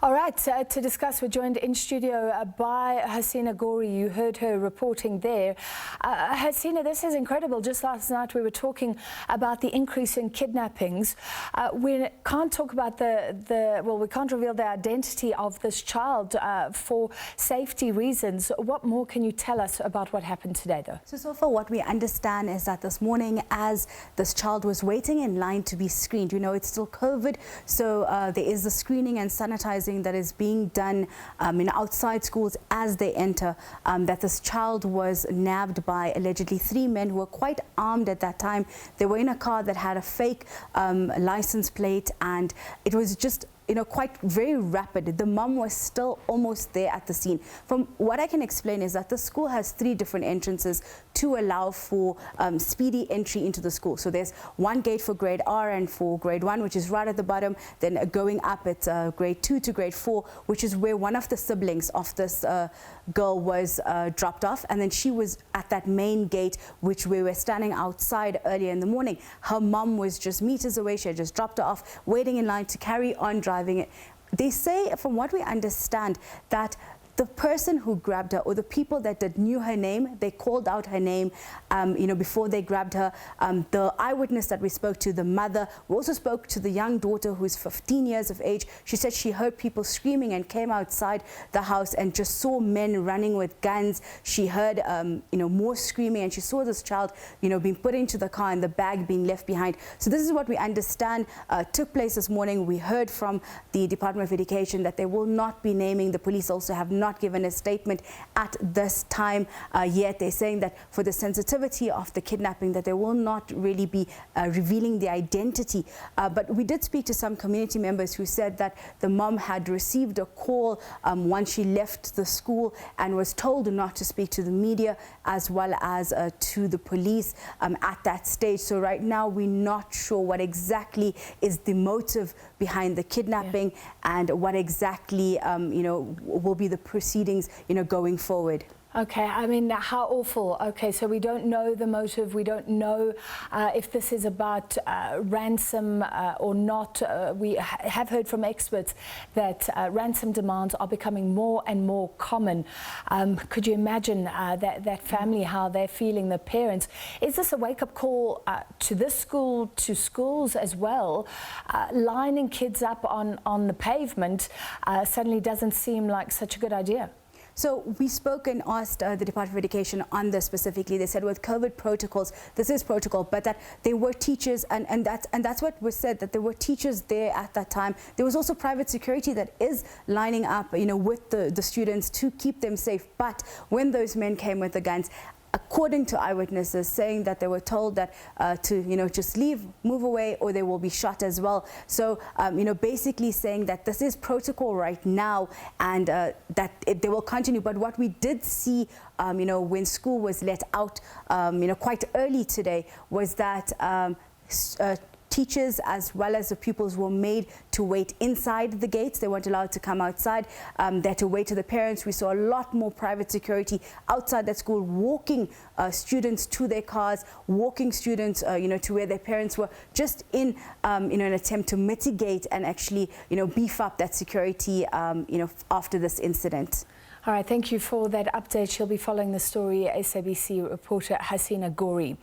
All right, to discuss, we're joined in studio by Hasina Gori. You heard her reporting there. Hasina, this is incredible. Just last night we were talking about the increase in kidnappings. We can't talk about we can't reveal the identity of this child for safety reasons. What more can you tell us about what happened today, though? So far what we understand is that this morning, as this child was waiting in line to be screened, you know, it's still COVID, so there is the screening and sanitizing that is being done in outside schools as they enter, that this child was nabbed by allegedly 3 men who were quite armed at that time. They were in a car that had a fake license plate, and it was just quite very rapid. The mum was still almost there at the scene. From what I can explain is that the school has 3 different entrances to allow for speedy entry into the school. So there's one gate for grade R and for grade 1, which is right at the bottom. Then going up, it's grade 2 to grade 4, which is where one of the siblings of this girl was dropped off. And then she was at that main gate, which we were standing outside earlier in the morning. Her mum was just meters away. She had just dropped her off, waiting in line to carry on driving it. They say, from what we understand, that the person who grabbed her, or the people that knew her name, they called out her name, before they grabbed her. The eyewitness that we spoke to, the mother, we also spoke to the young daughter who's 15 years of age. She said she heard people screaming and came outside the house and just saw men running with guns. She heard, more screaming, and she saw this child, being put into the car and the bag being left behind. So this is what we understand took place this morning. We heard from the Department of Education that they will not be naming. The police also have not given a statement at this time yet. They're saying that for the sensitivity of the kidnapping, that they will not really be revealing the identity. But we did speak to some community members who said that the mom had received a call once she left the school and was told not to speak to the media as well as to the police at that stage. So right now we're not sure what exactly is the motive behind the kidnapping and what exactly will be the proceedings going forward. Okay, I mean, how awful. Okay, so we don't know the motive. We don't know if this is about ransom or not. We have heard from experts that ransom demands are becoming more and more common. Could you imagine that family, how they're feeling, the parents? Is this a wake-up call to this school, to schools as well? Lining kids up on the pavement suddenly doesn't seem like such a good idea. So we spoke and asked the Department of Education on this specifically. They said with COVID protocols, this is protocol, but that there were teachers, and that's what was said, that there were teachers there at that time. There was also private security that is lining up, with the students to keep them safe. But when those men came with the guns, according to eyewitnesses, saying that they were told that to just leave, move away, or they will be shot as well. So basically saying that this is protocol right now, and that they will continue. But what we did see when school was let out quite early today was that teachers as well as the pupils were made to wait inside the gates. They weren't allowed to come outside. They had to wait to the parents. We saw a lot more private security outside that school, walking students to their cars, walking students to where their parents were, just in an attempt to mitigate and actually beef up that security after this incident. All right, thank you for that update. She'll be following the story, SABC reporter Hasina Gori.